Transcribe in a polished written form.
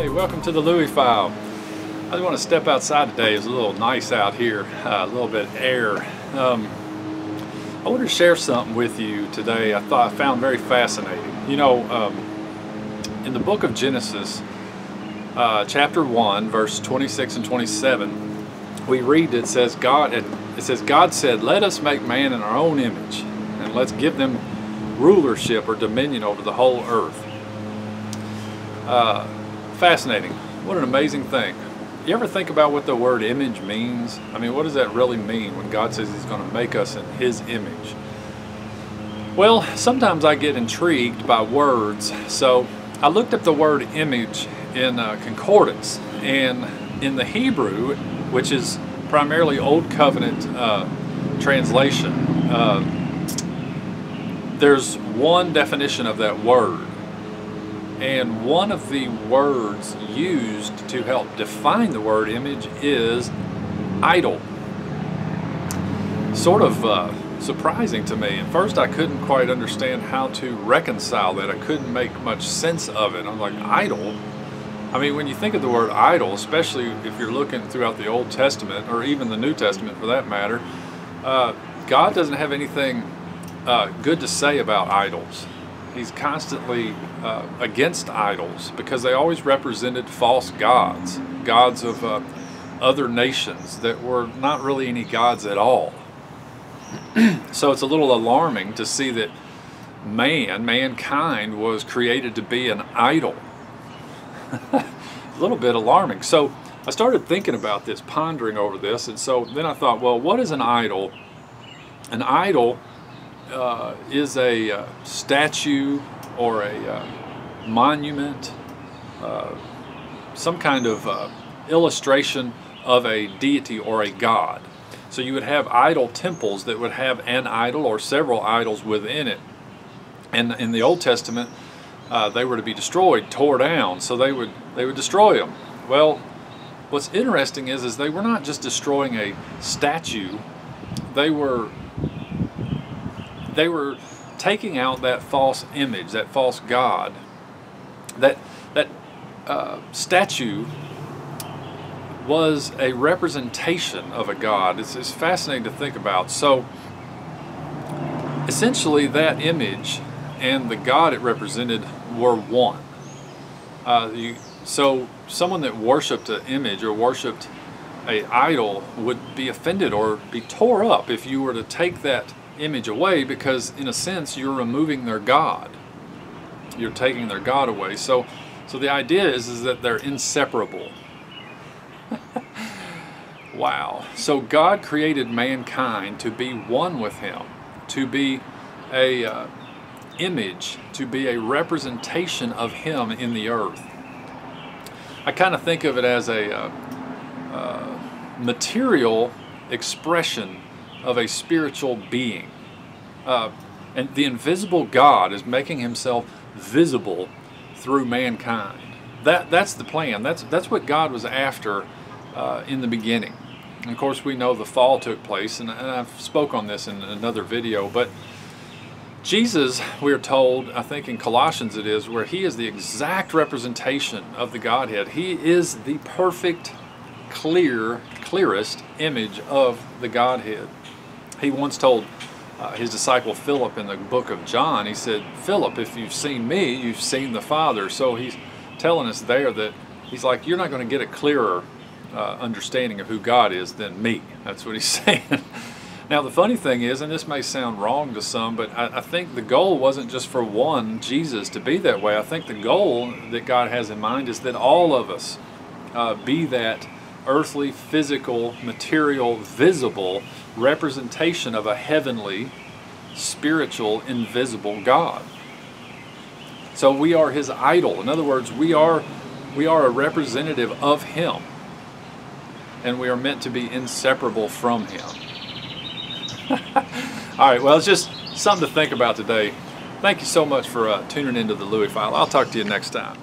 Hey, welcome to the Louie File. I just want to step outside today. It's a little nice out here, a little bit of air. I want to share something with you today I found very fascinating. You know, in the book of Genesis, chapter 1, verse 26 and 27, we read it says, God said, "Let us make man in our own image, and let's give them rulership or dominion over the whole earth." Fascinating. What an amazing thing. You ever think about what the word image means? I mean, what does that really mean when God says He's going to make us in His image? Well, sometimes I get intrigued by words, so I looked up the word image in concordance, and in the Hebrew, which is primarily Old Covenant translation, there's one definition of that word. And one of the words used to help define the word image is idol. Sort of surprising to me. At first I couldn't quite understand how to reconcile that. I couldn't make much sense of it. I'm like, idol? I mean, when you think of the word idol, especially if you're looking throughout the Old Testament, or even the New Testament for that matter, God doesn't have anything good to say about idols. He's constantly against idols because they always represented false gods, gods of other nations that were not really any gods at all. So it's a little alarming to see that mankind was created to be an idol. A little bit alarming. So I started thinking about this, pondering over this, and so then I thought, well, what is an idol? An idol is a statue or a monument, some kind of illustration of a deity or a god. So you would have idol temples that would have an idol or several idols within it. And in the Old Testament, they were to be destroyed, tore down, so they would destroy them. Well, what's interesting is they were not just destroying a statue, they were taking out that false image, that false god. That statue was a representation of a god. It's fascinating to think about. So essentially that image and the god it represented were one. So someone that worshipped an image or worshipped an idol would be offended or be tore up if you were to take that image away, because in a sense you're removing their god. You're taking their god away. So the idea is that they're inseparable. Wow. So God created mankind to be one with Him, to be a image, to be a representation of Him in the earth. I kind of think of it as a material expression of a spiritual being. And the invisible God is making Himself visible through mankind. That's the plan. That's what God was after in the beginning. And of course we know the fall took place, and I've spoke on this in another video, but Jesus, we're told, I think in Colossians it is, where He is the exact representation of the Godhead. He is the perfect, clearest image of the Godhead. He once told his disciple Philip in the book of John, he said, "Philip, if you've seen me, you've seen the Father." So he's telling us there that he's like, you're not going to get a clearer understanding of who God is than me. That's what he's saying. Now the funny thing is, and this may sound wrong to some, but I think the goal wasn't just for one, Jesus, to be that way. I think the goal that God has in mind is that all of us be that earthly, physical, material, visible representation of a heavenly, spiritual, invisible God. So we are His idol. In other words, we are a representative of Him, and we are meant to be inseparable from Him. All right, well, it's just something to think about today. Thank you so much for tuning into the Louie File. I'll talk to you next time.